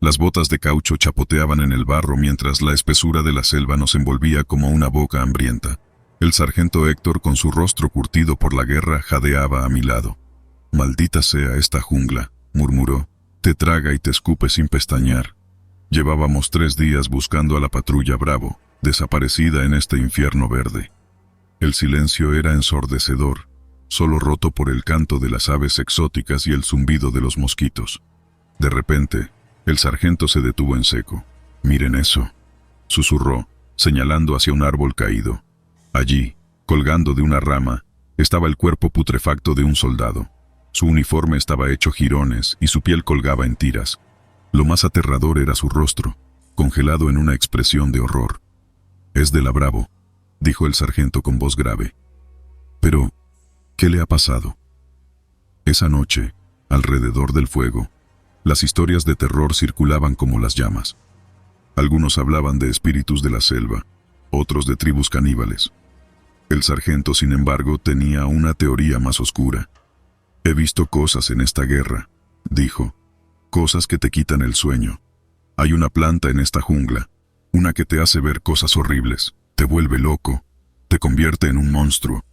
Las botas de caucho chapoteaban en el barro mientras la espesura de la selva nos envolvía como una boca hambrienta. El sargento Héctor, con su rostro curtido por la guerra, jadeaba a mi lado. «Maldita sea esta jungla», murmuró. «Te traga y te escupe sin pestañear». Llevábamos 3 días buscando a la patrulla Bravo, desaparecida en este infierno verde. El silencio era ensordecedor, solo roto por el canto de las aves exóticas y el zumbido de los mosquitos. De repente, el sargento se detuvo en seco. «Miren eso», susurró, señalando hacia un árbol caído. Allí, colgando de una rama, estaba el cuerpo putrefacto de un soldado. Su uniforme estaba hecho jirones y su piel colgaba en tiras. Lo más aterrador era su rostro, congelado en una expresión de horror. «Es de la Bravo», dijo el sargento con voz grave. «Pero, ¿qué le ha pasado?» Esa noche, alrededor del fuego, las historias de terror circulaban como las llamas. Algunos hablaban de espíritus de la selva, otros de tribus caníbales. El sargento, sin embargo, tenía una teoría más oscura. «He visto cosas en esta guerra», dijo, «cosas que te quitan el sueño. Hay una planta en esta jungla, una que te hace ver cosas horribles, te vuelve loco, te convierte en un monstruo».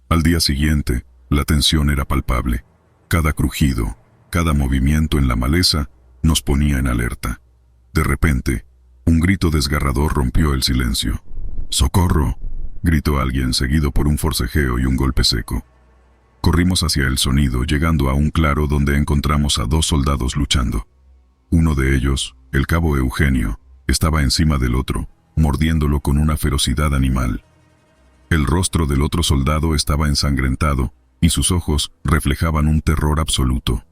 Al día siguiente, la tensión era palpable. Cada crujido, cada movimiento en la maleza nos ponía en alerta. De repente, un grito desgarrador rompió el silencio. «¡Socorro!», gritó alguien, seguido por un forcejeo y un golpe seco. Corrimos hacia el sonido, llegando a un claro donde encontramos a 2 soldados luchando. Uno de ellos, el cabo Eugenio, estaba encima del otro, mordiéndolo con una ferocidad animal. El rostro del otro soldado estaba ensangrentado y sus ojos reflejaban un terror absoluto.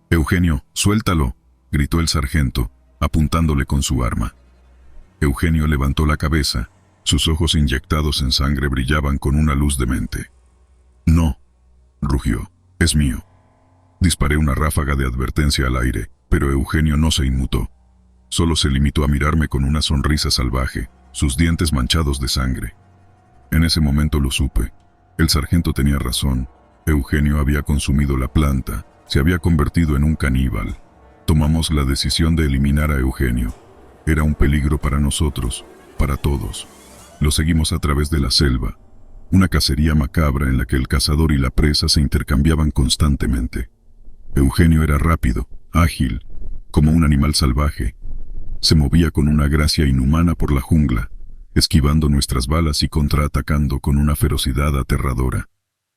«Eugenio, suéltalo», gritó el sargento, apuntándole con su arma. Eugenio levantó la cabeza, sus ojos inyectados en sangre brillaban con una luz demente. «No», rugió, «es mío». Disparé una ráfaga de advertencia al aire, pero Eugenio no se inmutó. Solo se limitó a mirarme con una sonrisa salvaje, sus dientes manchados de sangre. En ese momento lo supe. El sargento tenía razón. Eugenio había consumido la planta, se había convertido en un caníbal. Tomamos la decisión de eliminar a Eugenio. Era un peligro para nosotros, para todos. Lo seguimos a través de la selva, una cacería macabra en la que el cazador y la presa se intercambiaban constantemente. Eugenio era rápido, ágil, como un animal salvaje. Se movía con una gracia inhumana por la jungla, esquivando nuestras balas y contraatacando con una ferocidad aterradora.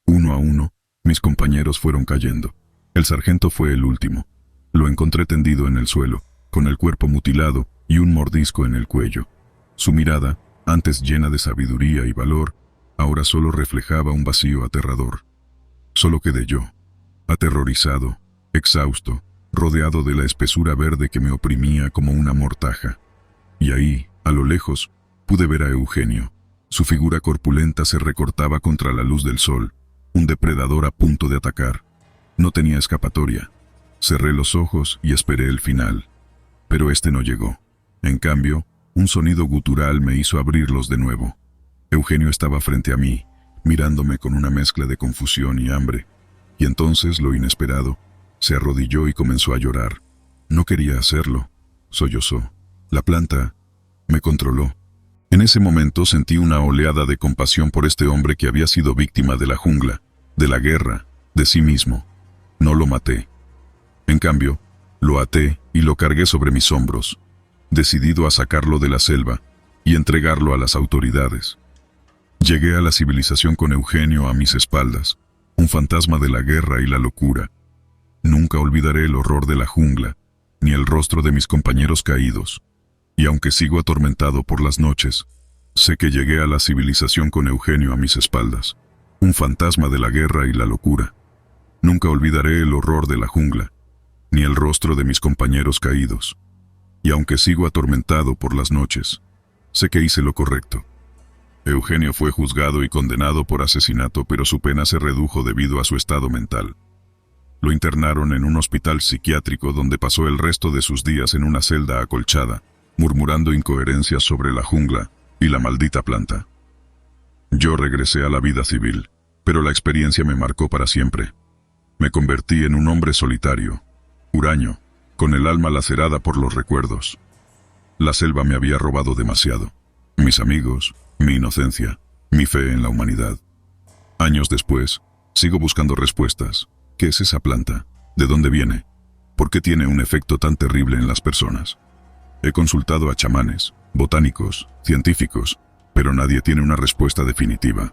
Uno a uno, mis compañeros fueron cayendo. El sargento fue el último. Lo encontré tendido en el suelo, con el cuerpo mutilado y un mordisco en el cuello. Su mirada, antes llena de sabiduría y valor, ahora solo reflejaba un vacío aterrador. Solo quedé yo, aterrorizado, exhausto, rodeado de la espesura verde que me oprimía como una mortaja. Y ahí, a lo lejos, pude ver a Eugenio. Su figura corpulenta se recortaba contra la luz del sol, un depredador a punto de atacar. No tenía escapatoria. Cerré los ojos y esperé el final. Pero este no llegó. En cambio, un sonido gutural me hizo abrirlos de nuevo. Eugenio estaba frente a mí, mirándome con una mezcla de confusión y hambre. Y entonces, lo inesperado, se arrodilló y comenzó a llorar. No quería hacerlo. Sollozó. La planta me controló. En ese momento sentí una oleada de compasión por este hombre que había sido víctima de la jungla, de la guerra, de sí mismo. No lo maté. En cambio, lo até y lo cargué sobre mis hombros, decidido a sacarlo de la selva y entregarlo a las autoridades. Llegué a la civilización con Eugenio a mis espaldas, un fantasma de la guerra y la locura. Nunca olvidaré el horror de la jungla, ni el rostro de mis compañeros caídos. Y aunque sigo atormentado por las noches, sé que llegué a la civilización con Eugenio a mis espaldas, un fantasma de la guerra y la locura. Nunca olvidaré el horror de la jungla, ni el rostro de mis compañeros caídos. Y aunque sigo atormentado por las noches, sé que hice lo correcto. Eugenio fue juzgado y condenado por asesinato, pero su pena se redujo debido a su estado mental. Lo internaron en un hospital psiquiátrico donde pasó el resto de sus días en una celda acolchada, murmurando incoherencias sobre la jungla y la maldita planta. Yo regresé a la vida civil, pero la experiencia me marcó para siempre. Me convertí en un hombre solitario, huraño, con el alma lacerada por los recuerdos. La selva me había robado demasiado. Mis amigos, mi inocencia, mi fe en la humanidad. Años después, sigo buscando respuestas. ¿Qué es esa planta? ¿De dónde viene? ¿Por qué tiene un efecto tan terrible en las personas? He consultado a chamanes, botánicos, científicos, pero nadie tiene una respuesta definitiva.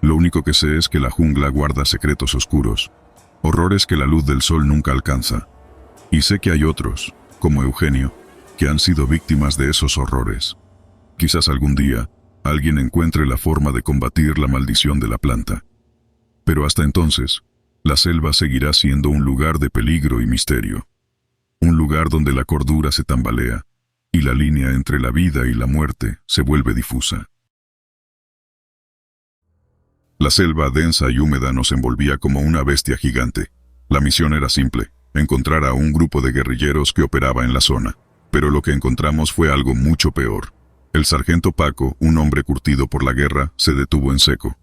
Lo único que sé es que la jungla guarda secretos oscuros, horrores que la luz del sol nunca alcanza. Y sé que hay otros, como Eugenio, que han sido víctimas de esos horrores. Quizás algún día, alguien encuentre la forma de combatir la maldición de la planta. Pero hasta entonces, la selva seguirá siendo un lugar de peligro y misterio. Un lugar donde la cordura se tambalea, y la línea entre la vida y la muerte se vuelve difusa. La selva densa y húmeda nos envolvía como una bestia gigante. La misión era simple, encontrar a un grupo de guerrilleros que operaba en la zona. Pero lo que encontramos fue algo mucho peor. El sargento Paco, un hombre curtido por la guerra, se detuvo en seco.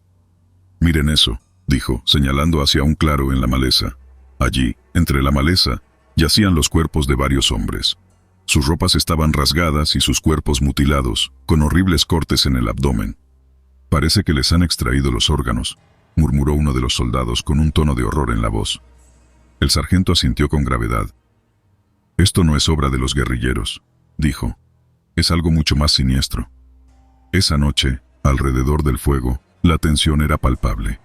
«Miren eso», dijo, señalando hacia un claro en la maleza. Allí, entre la maleza, yacían los cuerpos de varios hombres. Sus ropas estaban rasgadas y sus cuerpos mutilados, con horribles cortes en el abdomen. «Parece que les han extraído los órganos», murmuró uno de los soldados con un tono de horror en la voz. El sargento asintió con gravedad. «Esto no es obra de los guerrilleros», dijo. «Es algo mucho más siniestro». Esa noche, alrededor del fuego, la tensión era palpable.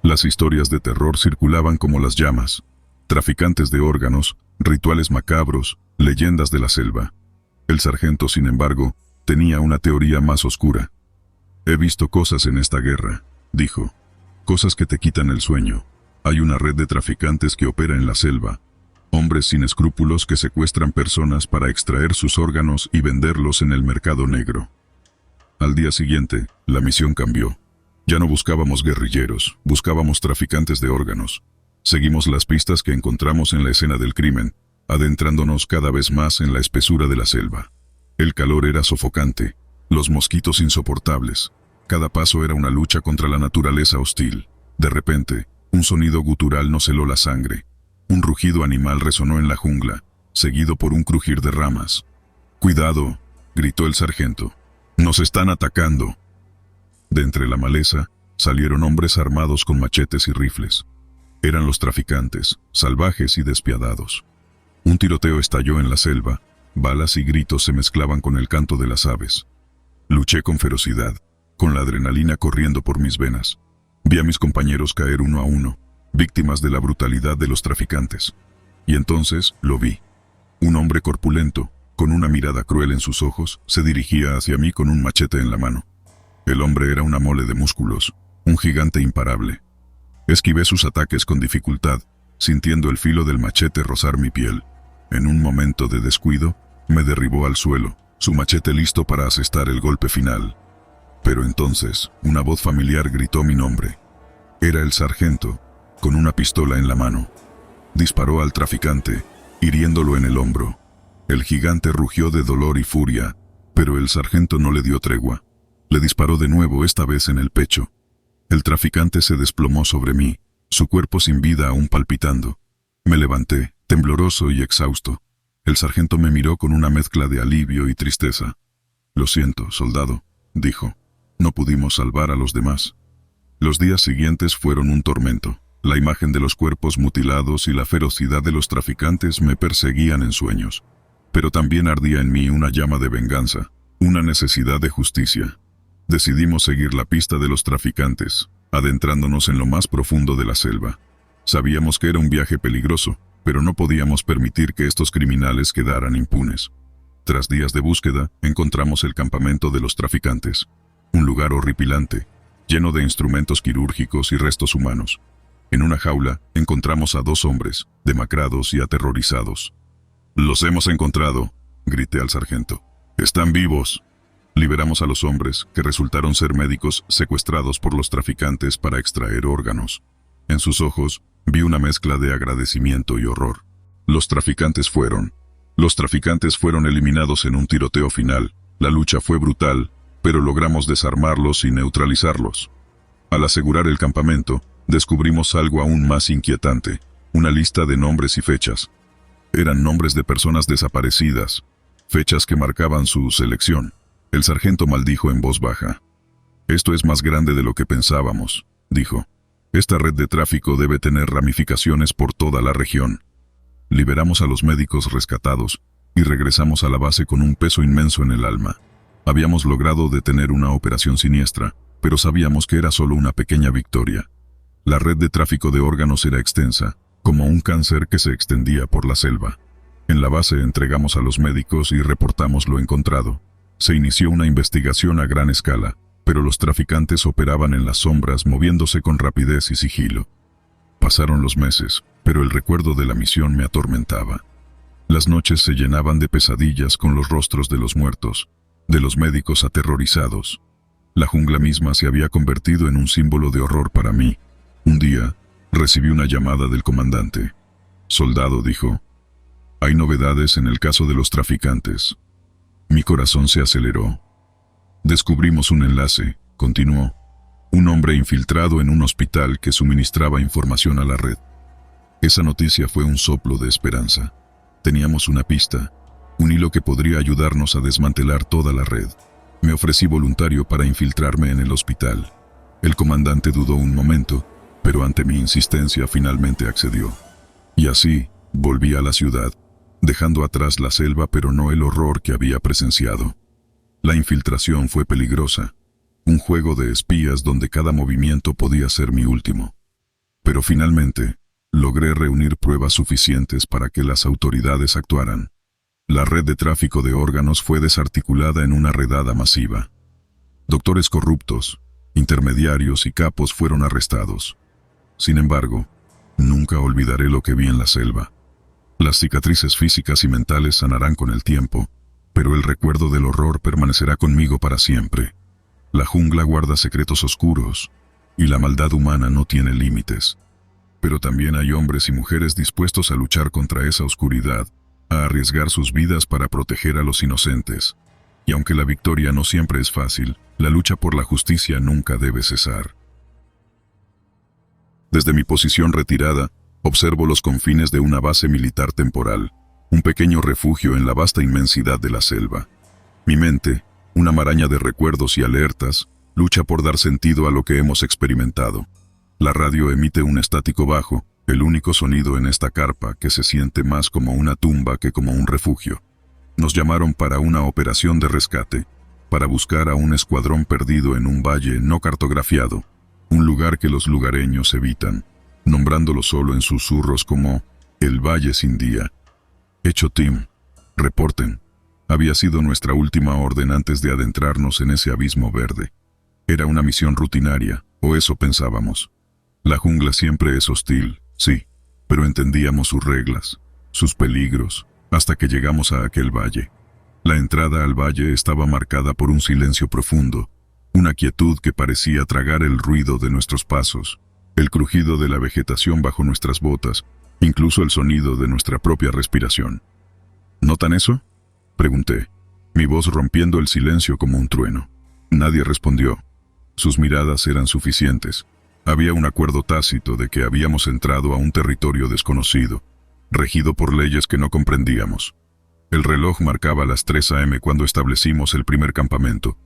Las historias de terror circulaban como las llamas. Traficantes de órganos, rituales macabros, leyendas de la selva. El sargento, sin embargo, tenía una teoría más oscura. «He visto cosas en esta guerra», dijo. «Cosas que te quitan el sueño. Hay una red de traficantes que opera en la selva. Hombres sin escrúpulos que secuestran personas para extraer sus órganos y venderlos en el mercado negro». Al día siguiente, la misión cambió. Ya no buscábamos guerrilleros, buscábamos traficantes de órganos. Seguimos las pistas que encontramos en la escena del crimen, adentrándonos cada vez más en la espesura de la selva. El calor era sofocante, los mosquitos insoportables. Cada paso era una lucha contra la naturaleza hostil. De repente, un sonido gutural nos heló la sangre. Un rugido animal resonó en la jungla, seguido por un crujir de ramas. «¡Cuidado!», gritó el sargento. «¡Nos están atacando!». De entre la maleza, salieron hombres armados con machetes y rifles. Eran los traficantes, salvajes y despiadados. Un tiroteo estalló en la selva, balas y gritos se mezclaban con el canto de las aves. Luché con ferocidad, con la adrenalina corriendo por mis venas. Vi a mis compañeros caer uno a uno, víctimas de la brutalidad de los traficantes. Y entonces lo vi. Un hombre corpulento, con una mirada cruel en sus ojos, se dirigía hacia mí con un machete en la mano. El hombre era una mole de músculos, un gigante imparable. Esquivé sus ataques con dificultad, sintiendo el filo del machete rozar mi piel. En un momento de descuido, me derribó al suelo, su machete listo para asestar el golpe final. Pero entonces, una voz familiar gritó mi nombre. Era el sargento, con una pistola en la mano. Disparó al traficante, hiriéndolo en el hombro. El gigante rugió de dolor y furia, pero el sargento no le dio tregua. Le disparó de nuevo, esta vez en el pecho. El traficante se desplomó sobre mí, su cuerpo sin vida aún palpitando. Me levanté, tembloroso y exhausto. El sargento me miró con una mezcla de alivio y tristeza. «Lo siento, soldado», dijo. «No pudimos salvar a los demás». Los días siguientes fueron un tormento. La imagen de los cuerpos mutilados y la ferocidad de los traficantes me perseguían en sueños. Pero también ardía en mí una llama de venganza, una necesidad de justicia. Decidimos seguir la pista de los traficantes, adentrándonos en lo más profundo de la selva. Sabíamos que era un viaje peligroso, pero no podíamos permitir que estos criminales quedaran impunes. Tras días de búsqueda, encontramos el campamento de los traficantes. Un lugar horripilante, lleno de instrumentos quirúrgicos y restos humanos. En una jaula, encontramos a 2 hombres, demacrados y aterrorizados. «Los hemos encontrado», grité al sargento. «Están vivos». Liberamos a los hombres, que resultaron ser médicos secuestrados por los traficantes para extraer órganos. En sus ojos, vi una mezcla de agradecimiento y horror. Los traficantes fueron eliminados en un tiroteo final. La lucha fue brutal, pero logramos desarmarlos y neutralizarlos. Al asegurar el campamento, descubrimos algo aún más inquietante, una lista de nombres y fechas. Eran nombres de personas desaparecidas, fechas que marcaban su selección. El sargento maldijo en voz baja. «Esto es más grande de lo que pensábamos», dijo. «Esta red de tráfico debe tener ramificaciones por toda la región». Liberamos a los médicos rescatados y regresamos a la base con un peso inmenso en el alma. Habíamos logrado detener una operación siniestra, pero sabíamos que era solo una pequeña victoria. La red de tráfico de órganos era extensa, como un cáncer que se extendía por la selva. En la base entregamos a los médicos y reportamos lo encontrado. Se inició una investigación a gran escala, pero los traficantes operaban en las sombras, moviéndose con rapidez y sigilo. Pasaron los meses, pero el recuerdo de la misión me atormentaba. Las noches se llenaban de pesadillas con los rostros de los muertos, de los médicos aterrorizados. La jungla misma se había convertido en un símbolo de horror para mí. Un día, recibí una llamada del comandante. «Soldado», dijo, «hay novedades en el caso de los traficantes». Mi corazón se aceleró. «Descubrimos un enlace», continuó. «Un hombre infiltrado en un hospital que suministraba información a la red». Esa noticia fue un soplo de esperanza. Teníamos una pista, un hilo que podría ayudarnos a desmantelar toda la red. Me ofrecí voluntario para infiltrarme en el hospital. El comandante dudó un momento, pero ante mi insistencia finalmente accedió. Y así, volví a la ciudad, dejando atrás la selva pero no el horror que había presenciado. La infiltración fue peligrosa, un juego de espías donde cada movimiento podía ser mi último. Pero finalmente, logré reunir pruebas suficientes para que las autoridades actuaran. La red de tráfico de órganos fue desarticulada en una redada masiva. Doctores corruptos, intermediarios y capos fueron arrestados. Sin embargo, nunca olvidaré lo que vi en la selva. Las cicatrices físicas y mentales sanarán con el tiempo, pero el recuerdo del horror permanecerá conmigo para siempre. La jungla guarda secretos oscuros, y la maldad humana no tiene límites. Pero también hay hombres y mujeres dispuestos a luchar contra esa oscuridad, a arriesgar sus vidas para proteger a los inocentes. Y aunque la victoria no siempre es fácil, la lucha por la justicia nunca debe cesar. Desde mi posición retirada, observo los confines de una base militar temporal, un pequeño refugio en la vasta inmensidad de la selva. Mi mente, una maraña de recuerdos y alertas, lucha por dar sentido a lo que hemos experimentado. La radio emite un estático bajo, el único sonido en esta carpa que se siente más como una tumba que como un refugio. Nos llamaron para una operación de rescate, para buscar a un escuadrón perdido en un valle no cartografiado, un lugar que los lugareños evitan, nombrándolo solo en susurros como el Valle Sin Día. «Hecho, Tim. Reporten». Había sido nuestra última orden antes de adentrarnos en ese abismo verde. Era una misión rutinaria, o eso pensábamos. La jungla siempre es hostil, sí, pero entendíamos sus reglas, sus peligros, hasta que llegamos a aquel valle. La entrada al valle estaba marcada por un silencio profundo, una quietud que parecía tragar el ruido de nuestros pasos, el crujido de la vegetación bajo nuestras botas, incluso el sonido de nuestra propia respiración. ¿Notan eso?, pregunté, mi voz rompiendo el silencio como un trueno. Nadie respondió. Sus miradas eran suficientes. Había un acuerdo tácito de que habíamos entrado a un territorio desconocido, regido por leyes que no comprendíamos. El reloj marcaba las 3 a.m. cuando establecimos el primer campamento.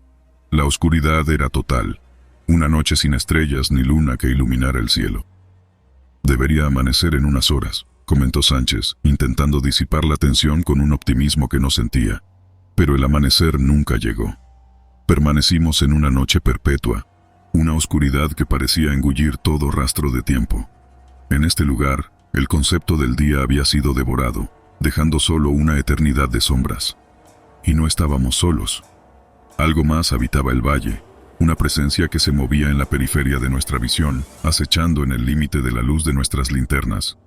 La oscuridad era total, una noche sin estrellas ni luna que iluminara el cielo. «Debería amanecer en unas horas», comentó Sánchez, intentando disipar la tensión con un optimismo que no sentía. Pero el amanecer nunca llegó. Permanecimos en una noche perpetua, una oscuridad que parecía engullir todo rastro de tiempo. En este lugar, el concepto del día había sido devorado, dejando solo una eternidad de sombras. Y no estábamos solos. Algo más habitaba el valle, una presencia que se movía en la periferia de nuestra visión, acechando en el límite de la luz de nuestras linternas.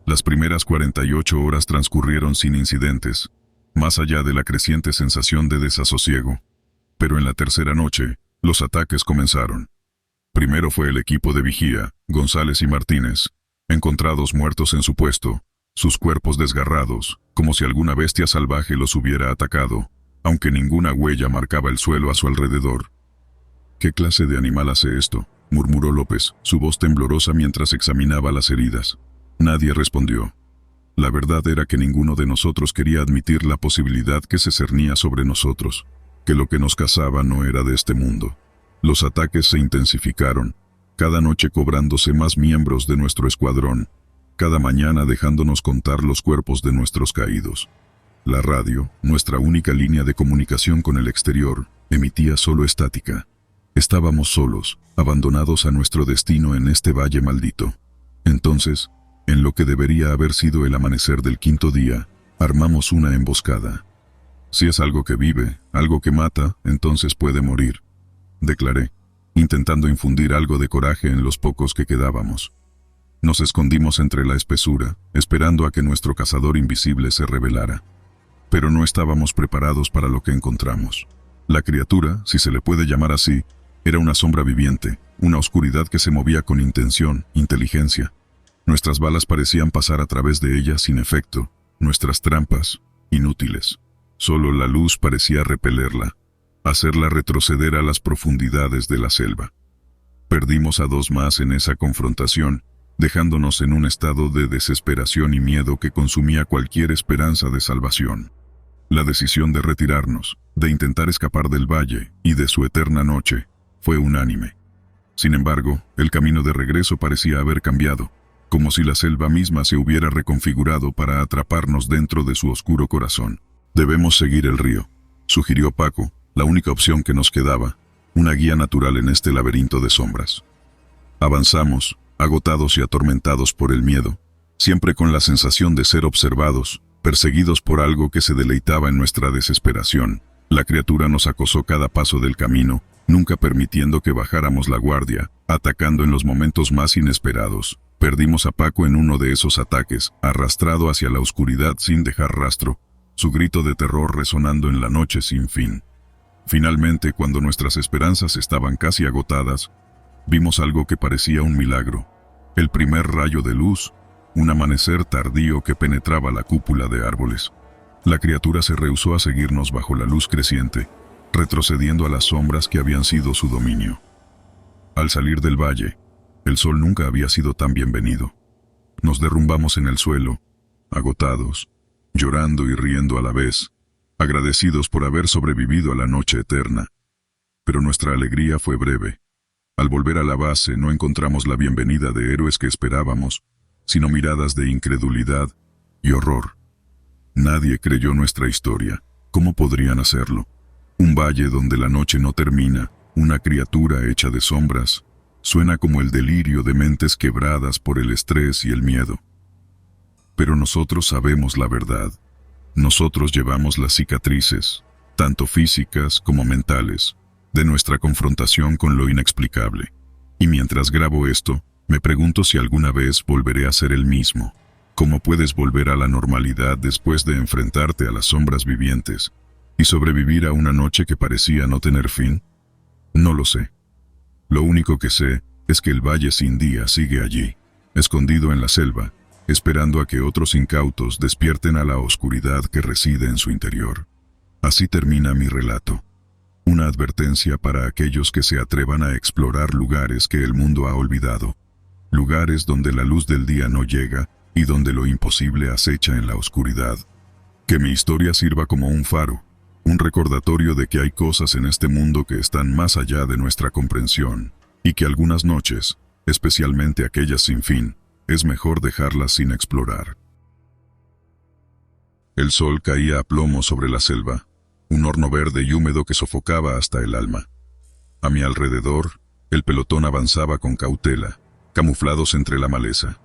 Las primeras 48 horas transcurrieron sin incidentes, más allá de la creciente sensación de desasosiego. Pero en la tercera noche, los ataques comenzaron. Primero fue el equipo de vigía, González y Martínez, encontrados muertos en su puesto, sus cuerpos desgarrados, como si alguna bestia salvaje los hubiera atacado, aunque ninguna huella marcaba el suelo a su alrededor. «¿Qué clase de animal hace esto?», murmuró López, su voz temblorosa mientras examinaba las heridas. Nadie respondió. La verdad era que ninguno de nosotros quería admitir la posibilidad que se cernía sobre nosotros, que lo que nos cazaba no era de este mundo. Los ataques se intensificaron, cada noche cobrándose más miembros de nuestro escuadrón, cada mañana dejándonos contar los cuerpos de nuestros caídos. La radio, nuestra única línea de comunicación con el exterior, emitía solo estática. Estábamos solos, abandonados a nuestro destino en este valle maldito. Entonces, en lo que debería haber sido el amanecer del quinto día, armamos una emboscada. Si es algo que vive, algo que mata, entonces puede morir, declaré, intentando infundir algo de coraje en los pocos que quedábamos. Nos escondimos entre la espesura, esperando a que nuestro cazador invisible se revelara. Pero no estábamos preparados para lo que encontramos. La criatura, si se le puede llamar así, era una sombra viviente, una oscuridad que se movía con intención, inteligencia. Nuestras balas parecían pasar a través de ella sin efecto, nuestras trampas, inútiles. Solo la luz parecía repelerla, hacerla retroceder a las profundidades de la selva. Perdimos a 2 más en esa confrontación, dejándonos en un estado de desesperación y miedo que consumía cualquier esperanza de salvación. La decisión de retirarnos, de intentar escapar del valle y de su eterna noche, fue unánime. Sin embargo, el camino de regreso parecía haber cambiado, como si la selva misma se hubiera reconfigurado para atraparnos dentro de su oscuro corazón. «Debemos seguir el río», sugirió Paco, la única opción que nos quedaba, una guía natural en este laberinto de sombras. Avanzamos, agotados y atormentados por el miedo, siempre con la sensación de ser observados, perseguidos por algo que se deleitaba en nuestra desesperación. La criatura nos acosó cada paso del camino, nunca permitiendo que bajáramos la guardia, atacando en los momentos más inesperados. Perdimos a Paco en uno de esos ataques, arrastrado hacia la oscuridad sin dejar rastro, su grito de terror resonando en la noche sin fin. Finalmente, cuando nuestras esperanzas estaban casi agotadas, vimos algo que parecía un milagro. El primer rayo de luz, un amanecer tardío que penetraba la cúpula de árboles. La criatura se rehusó a seguirnos bajo la luz creciente, retrocediendo a las sombras que habían sido su dominio. Al salir del valle, el sol nunca había sido tan bienvenido. Nos derrumbamos en el suelo, agotados, llorando y riendo a la vez, agradecidos por haber sobrevivido a la noche eterna. Pero nuestra alegría fue breve. Al volver a la base no encontramos la bienvenida de héroes que esperábamos, sino miradas de incredulidad y horror. Nadie creyó nuestra historia. ¿Cómo podrían hacerlo? Un valle donde la noche no termina, una criatura hecha de sombras, suena como el delirio de mentes quebradas por el estrés y el miedo. Pero nosotros sabemos la verdad. Nosotros llevamos las cicatrices, tanto físicas como mentales, de nuestra confrontación con lo inexplicable. Y mientras grabo esto, me pregunto si alguna vez volveré a ser el mismo. ¿Cómo puedes volver a la normalidad después de enfrentarte a las sombras vivientes y sobrevivir a una noche que parecía no tener fin? No lo sé. Lo único que sé es que el Valle Sin Día sigue allí, escondido en la selva, esperando a que otros incautos despierten a la oscuridad que reside en su interior. Así termina mi relato. Una advertencia para aquellos que se atrevan a explorar lugares que el mundo ha olvidado. Lugares donde la luz del día no llega y donde lo imposible acecha en la oscuridad. Que mi historia sirva como un faro, un recordatorio de que hay cosas en este mundo que están más allá de nuestra comprensión, y que algunas noches, especialmente aquellas sin fin, es mejor dejarlas sin explorar. El sol caía a plomo sobre la selva, un horno verde y húmedo que sofocaba hasta el alma. A mi alrededor, el pelotón avanzaba con cautela, camuflados entre la maleza.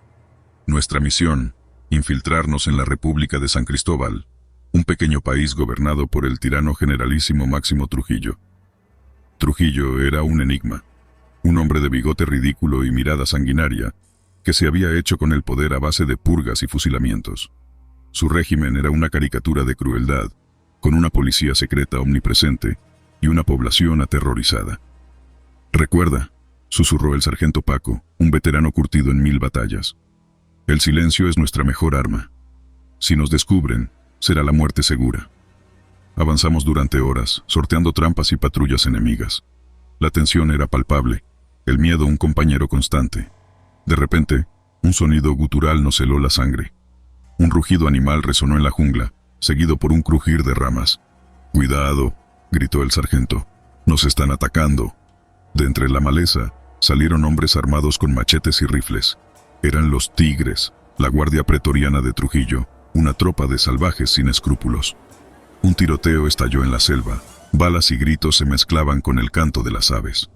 Nuestra misión, infiltrarnos en la República de San Cristóbal, un pequeño país gobernado por el tirano generalísimo Máximo Trujillo. Trujillo era un enigma, un hombre de bigote ridículo y mirada sanguinaria, que se había hecho con el poder a base de purgas y fusilamientos. Su régimen era una caricatura de crueldad, con una policía secreta omnipresente y una población aterrorizada. «Recuerda», susurró el sargento Paco, un veterano curtido en 1000 batallas. «El silencio es nuestra mejor arma. Si nos descubren, será la muerte segura». Avanzamos durante horas, sorteando trampas y patrullas enemigas. La tensión era palpable, el miedo un compañero constante. De repente, un sonido gutural nos heló la sangre. Un rugido animal resonó en la jungla, seguido por un crujir de ramas. «¡Cuidado!», gritó el sargento. «¡Nos están atacando!». De entre la maleza salieron hombres armados con machetes y rifles. Eran los Tigres, la guardia pretoriana de Trujillo, una tropa de salvajes sin escrúpulos. Un tiroteo estalló en la selva. Balas y gritos se mezclaban con el canto de las aves.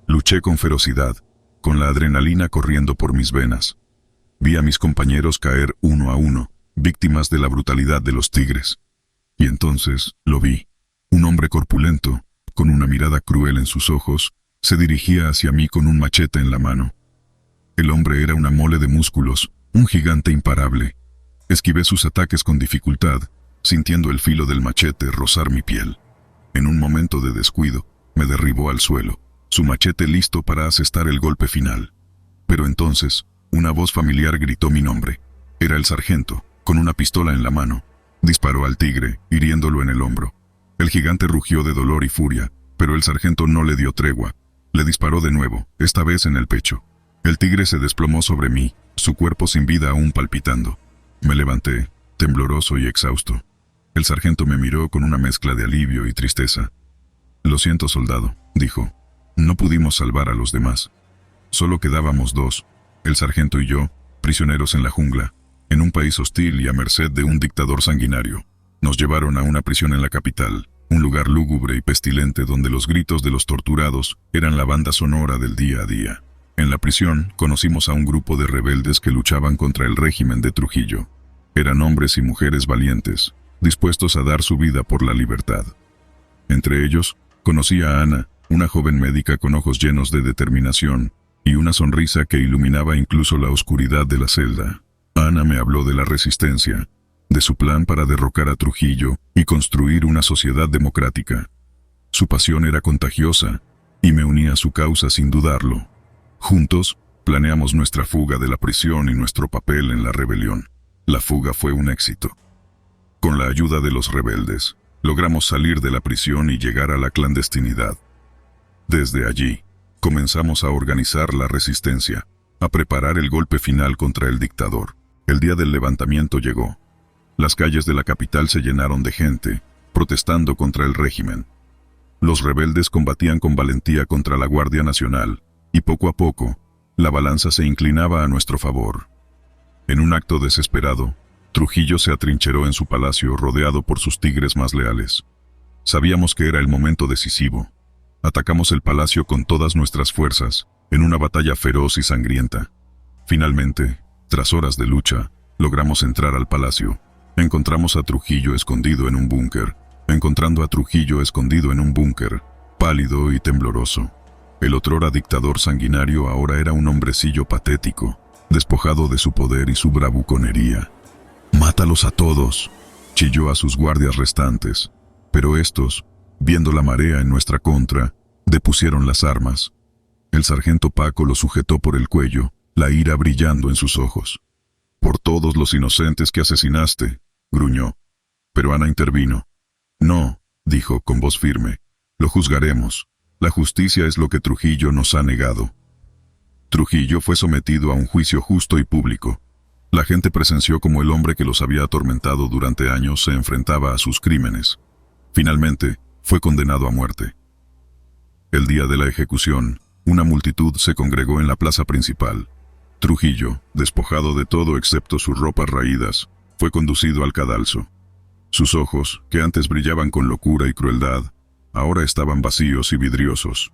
Luché con ferocidad, con la adrenalina corriendo por mis venas. Vi a mis compañeros caer uno a uno, víctimas de la brutalidad de los tigres. Y entonces lo vi. Un hombre corpulento, con una mirada cruel en sus ojos, se dirigía hacia mí con un machete en la mano. El hombre era una mole de músculos, un gigante imparable. Esquivé sus ataques con dificultad, sintiendo el filo del machete rozar mi piel. En un momento de descuido, me derribó al suelo, su machete listo para asestar el golpe final. Pero entonces, una voz familiar gritó mi nombre. Era el sargento, con una pistola en la mano. Disparó al tigre, hiriéndolo en el hombro. El gigante rugió de dolor y furia, pero el sargento no le dio tregua. Le disparó de nuevo, esta vez en el pecho. El tigre se desplomó sobre mí, su cuerpo sin vida aún palpitando. Me levanté, tembloroso y exhausto. El sargento me miró con una mezcla de alivio y tristeza. «Lo siento, soldado», dijo. «No pudimos salvar a los demás. Solo quedábamos dos, el sargento y yo, prisioneros en la jungla, en un país hostil y a merced de un dictador sanguinario. Nos llevaron a una prisión en la capital, un lugar lúgubre y pestilente donde los gritos de los torturados eran la banda sonora del día a día. En la prisión conocimos a un grupo de rebeldes que luchaban contra el régimen de Trujillo. Eran hombres y mujeres valientes, dispuestos a dar su vida por la libertad. Entre ellos, conocí a Ana, una joven médica con ojos llenos de determinación y una sonrisa que iluminaba incluso la oscuridad de la celda. Ana me habló de la resistencia, de su plan para derrocar a Trujillo y construir una sociedad democrática. Su pasión era contagiosa y me uní a su causa sin dudarlo. Juntos, planeamos nuestra fuga de la prisión y nuestro papel en la rebelión. La fuga fue un éxito. Con la ayuda de los rebeldes, logramos salir de la prisión y llegar a la clandestinidad. Desde allí, comenzamos a organizar la resistencia, a preparar el golpe final contra el dictador. El día del levantamiento llegó. Las calles de la capital se llenaron de gente, protestando contra el régimen. Los rebeldes combatían con valentía contra la Guardia Nacional, y poco a poco, la balanza se inclinaba a nuestro favor. En un acto desesperado, Trujillo se atrincheró en su palacio rodeado por sus tigres más leales. Sabíamos que era el momento decisivo. Atacamos el palacio con todas nuestras fuerzas, en una batalla feroz y sangrienta. Finalmente, tras horas de lucha, logramos entrar al palacio. Encontramos a Trujillo escondido en un búnker. Pálido y tembloroso. El otrora dictador sanguinario ahora era un hombrecillo patético, despojado de su poder y su bravuconería. «¡Mátalos a todos!», chilló a sus guardias restantes, pero estos, viendo la marea en nuestra contra, depusieron las armas. El sargento Paco lo sujetó por el cuello, la ira brillando en sus ojos. «Por todos los inocentes que asesinaste», gruñó. Pero Ana intervino. «No», dijo con voz firme, «lo juzgaremos. La justicia es lo que Trujillo nos ha negado». Trujillo fue sometido a un juicio justo y público. La gente presenció cómo el hombre que los había atormentado durante años se enfrentaba a sus crímenes. Finalmente, fue condenado a muerte. El día de la ejecución, una multitud se congregó en la plaza principal. Trujillo, despojado de todo excepto sus ropas raídas, fue conducido al cadalso. Sus ojos, que antes brillaban con locura y crueldad, ahora estaban vacíos y vidriosos.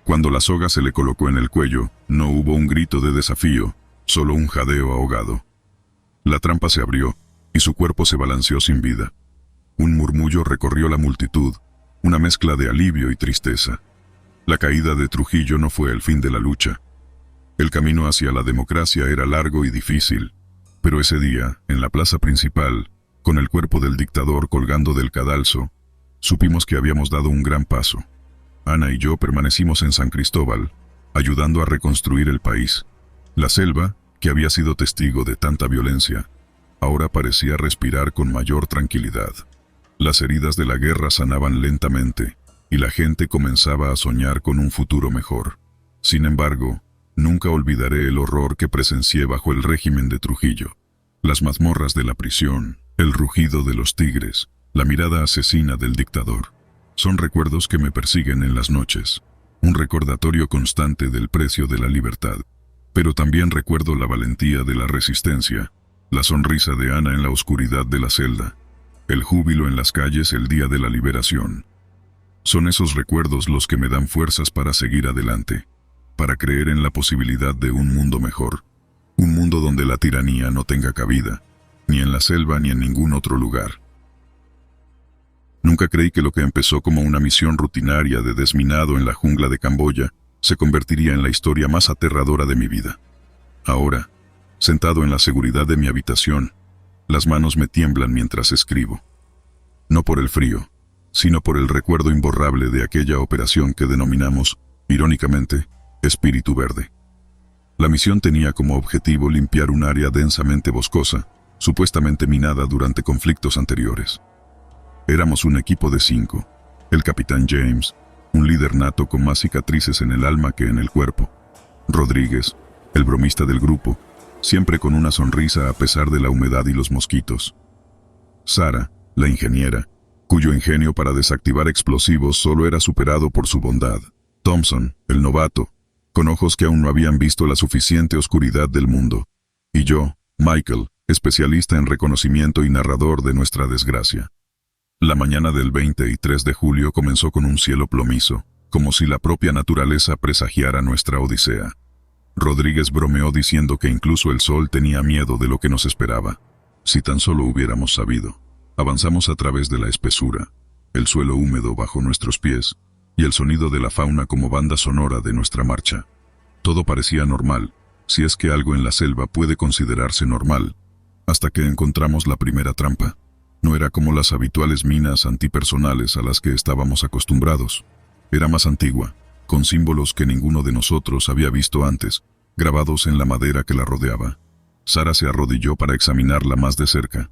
Cuando la soga se le colocó en el cuello, no hubo un grito de desafío, solo un jadeo ahogado. La trampa se abrió, y su cuerpo se balanceó sin vida. Un murmullo recorrió la multitud, una mezcla de alivio y tristeza. La caída de Trujillo no fue el fin de la lucha. El camino hacia la democracia era largo y difícil, pero ese día, en la plaza principal, con el cuerpo del dictador colgando del cadalso, supimos que habíamos dado un gran paso. Ana y yo permanecimos en San Cristóbal, ayudando a reconstruir el país. La selva, que había sido testigo de tanta violencia, ahora parecía respirar con mayor tranquilidad. Las heridas de la guerra sanaban lentamente, y la gente comenzaba a soñar con un futuro mejor. Sin embargo, nunca olvidaré el horror que presencié bajo el régimen de Trujillo. Las mazmorras de la prisión, el rugido de los tigres, la mirada asesina del dictador. Son recuerdos que me persiguen en las noches. Un recordatorio constante del precio de la libertad. Pero también recuerdo la valentía de la resistencia, la sonrisa de Ana en la oscuridad de la celda, el júbilo en las calles el día de la liberación. Son esos recuerdos los que me dan fuerzas para seguir adelante, para creer en la posibilidad de un mundo mejor. Un mundo donde la tiranía no tenga cabida, ni en la selva ni en ningún otro lugar. Nunca creí que lo que empezó como una misión rutinaria de desminado en la jungla de Camboya se convertiría en la historia más aterradora de mi vida. Ahora, sentado en la seguridad de mi habitación, las manos me tiemblan mientras escribo. No por el frío, sino por el recuerdo imborrable de aquella operación que denominamos, irónicamente, Espíritu Verde. La misión tenía como objetivo limpiar un área densamente boscosa, supuestamente minada durante conflictos anteriores. Éramos un equipo de 5, el capitán James, un líder nato con más cicatrices en el alma que en el cuerpo, Rodríguez, el bromista del grupo, siempre con una sonrisa a pesar de la humedad y los mosquitos, Sara, la ingeniera, cuyo ingenio para desactivar explosivos solo era superado por su bondad, Thompson, el novato, con ojos que aún no habían visto la suficiente oscuridad del mundo, y yo, Michael, especialista en reconocimiento y narrador de nuestra desgracia. La mañana del 23 de julio comenzó con un cielo plomizo, como si la propia naturaleza presagiara nuestra odisea. Rodríguez bromeó diciendo que incluso el sol tenía miedo de lo que nos esperaba. Si tan solo hubiéramos sabido. Avanzamos a través de la espesura, el suelo húmedo bajo nuestros pies, y el sonido de la fauna como banda sonora de nuestra marcha. Todo parecía normal, si es que algo en la selva puede considerarse normal, hasta que encontramos la primera trampa. No era como las habituales minas antipersonales a las que estábamos acostumbrados. Era más antigua, con símbolos que ninguno de nosotros había visto antes, grabados en la madera que la rodeaba. Sara se arrodilló para examinarla más de cerca.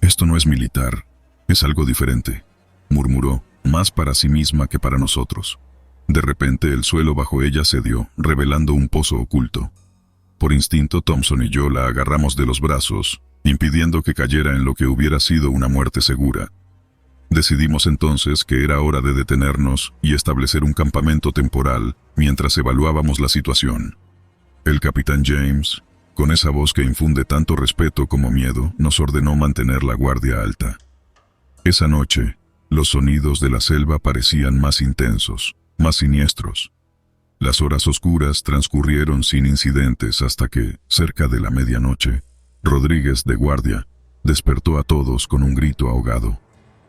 «Esto no es militar, es algo diferente», murmuró, más para sí misma que para nosotros. De repente el suelo bajo ella cedió, revelando un pozo oculto. Por instinto Thompson y yo la agarramos de los brazos, impidiendo que cayera en lo que hubiera sido una muerte segura. Decidimos entonces que era hora de detenernos y establecer un campamento temporal mientras evaluábamos la situación. El capitán James, con esa voz que infunde tanto respeto como miedo, nos ordenó mantener la guardia alta. Esa noche, los sonidos de la selva parecían más intensos, más siniestros. Las horas oscuras transcurrieron sin incidentes hasta que, cerca de la medianoche, Rodríguez, de guardia, despertó a todos con un grito ahogado.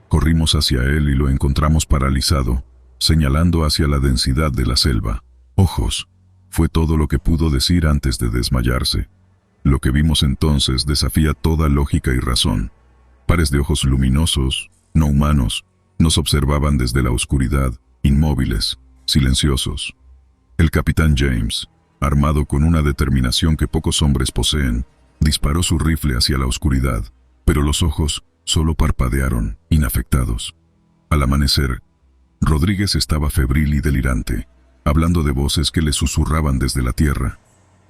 Corrimos hacia él y lo encontramos paralizado, señalando hacia la densidad de la selva. «Ojos», fue todo lo que pudo decir antes de desmayarse. Lo que vimos entonces desafía toda lógica y razón. Pares de ojos luminosos, no humanos, nos observaban desde la oscuridad, inmóviles, silenciosos. El capitán James, armado con una determinación que pocos hombres poseen, disparó su rifle hacia la oscuridad, pero los ojos solo parpadearon, inafectados. Al amanecer, Rodríguez estaba febril y delirante, hablando de voces que le susurraban desde la tierra.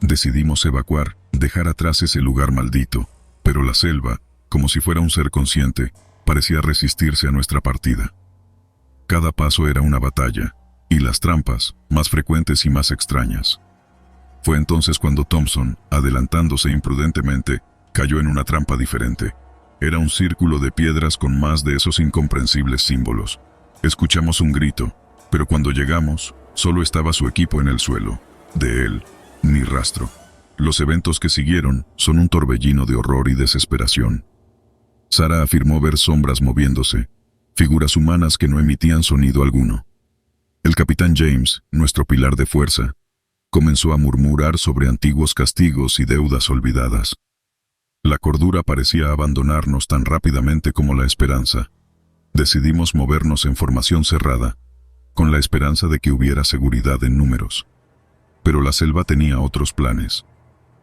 Decidimos evacuar, dejar atrás ese lugar maldito, pero la selva, como si fuera un ser consciente, parecía resistirse a nuestra partida. Cada paso era una batalla, y las trampas, más frecuentes y más extrañas. Fue entonces cuando Thompson, adelantándose imprudentemente, cayó en una trampa diferente. Era un círculo de piedras con más de esos incomprensibles símbolos. Escuchamos un grito, pero cuando llegamos, solo estaba su equipo en el suelo. De él, ni rastro. Los eventos que siguieron son un torbellino de horror y desesperación. Sara afirmó ver sombras moviéndose, figuras humanas que no emitían sonido alguno. El capitán James, nuestro pilar de fuerza, comenzó a murmurar sobre antiguos castigos y deudas olvidadas. La cordura parecía abandonarnos tan rápidamente como la esperanza. Decidimos movernos en formación cerrada, con la esperanza de que hubiera seguridad en números. Pero la selva tenía otros planes.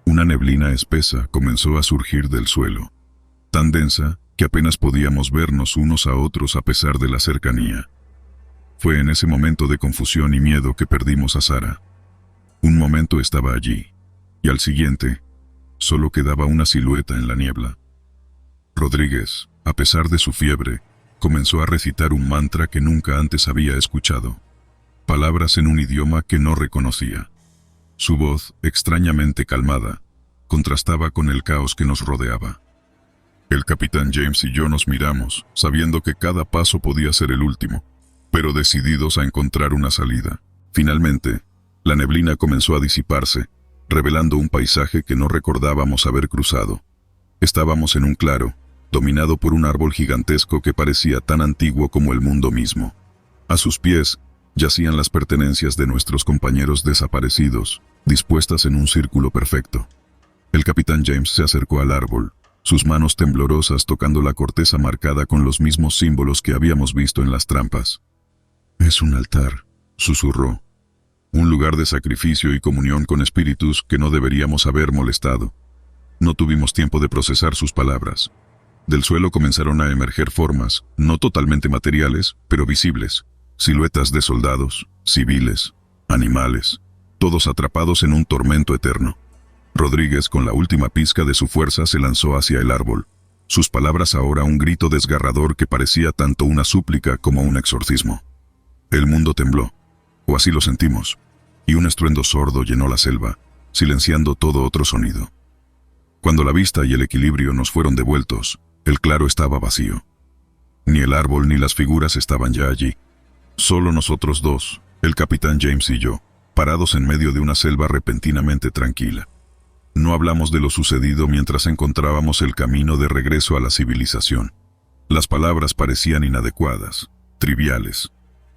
Una neblina espesa comenzó a surgir del suelo, tan densa que apenas podíamos vernos unos a otros a pesar de la cercanía. Fue en ese momento de confusión y miedo que perdimos a Sara. Un momento estaba allí, y al siguiente, Solo quedaba una silueta en la niebla. Rodríguez, a pesar de su fiebre, comenzó a recitar un mantra que nunca antes había escuchado. Palabras en un idioma que no reconocía. Su voz, extrañamente calmada, contrastaba con el caos que nos rodeaba. El capitán James y yo nos miramos, sabiendo que cada paso podía ser el último, pero decididos a encontrar una salida. Finalmente, la neblina comenzó a disiparse, revelando un paisaje que no recordábamos haber cruzado. Estábamos en un claro, dominado por un árbol gigantesco que parecía tan antiguo como el mundo mismo. A sus pies yacían las pertenencias de nuestros compañeros desaparecidos, dispuestas en un círculo perfecto. El capitán James se acercó al árbol, sus manos temblorosas tocando la corteza marcada con los mismos símbolos que habíamos visto en las trampas. «Es un altar», susurró. «Un lugar de sacrificio y comunión con espíritus que no deberíamos haber molestado». No tuvimos tiempo de procesar sus palabras. Del suelo comenzaron a emerger formas, no totalmente materiales, pero visibles. Siluetas de soldados, civiles, animales, todos atrapados en un tormento eterno. Rodríguez, con la última pizca de su fuerza, se lanzó hacia el árbol. Sus palabras ahora un grito desgarrador que parecía tanto una súplica como un exorcismo. El mundo tembló, o así lo sentimos, y un estruendo sordo llenó la selva, silenciando todo otro sonido. Cuando la vista y el equilibrio nos fueron devueltos, el claro estaba vacío. Ni el árbol ni las figuras estaban ya allí. Solo nosotros dos, el capitán James y yo, parados en medio de una selva repentinamente tranquila. No hablamos de lo sucedido mientras encontrábamos el camino de regreso a la civilización. Las palabras parecían inadecuadas, triviales.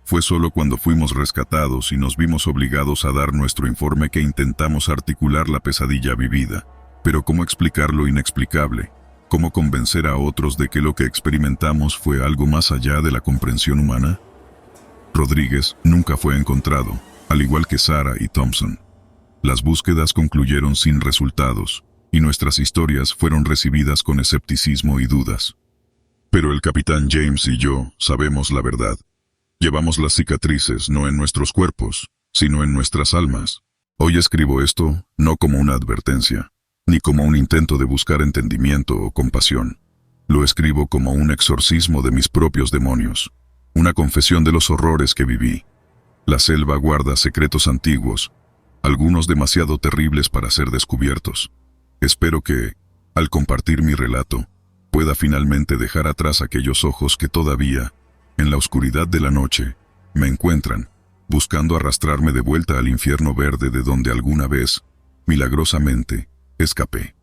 Fue solo cuando fuimos rescatados y nos vimos obligados a dar nuestro informe que intentamos articular la pesadilla vivida. Pero ¿cómo explicar lo inexplicable? ¿Cómo convencer a otros de que lo que experimentamos fue algo más allá de la comprensión humana? Rodríguez nunca fue encontrado, al igual que Sarah y Thompson. Las búsquedas concluyeron sin resultados, y nuestras historias fueron recibidas con escepticismo y dudas. Pero el capitán James y yo sabemos la verdad. Llevamos las cicatrices no en nuestros cuerpos, sino en nuestras almas. Hoy escribo esto no como una advertencia, ni como un intento de buscar entendimiento o compasión. Lo escribo como un exorcismo de mis propios demonios, una confesión de los horrores que viví. La selva guarda secretos antiguos, algunos demasiado terribles para ser descubiertos. Espero que, al compartir mi relato, pueda finalmente dejar atrás aquellos ojos que todavía, en la oscuridad de la noche, me encuentran, buscando arrastrarme de vuelta al infierno verde de donde alguna vez, milagrosamente, escapé.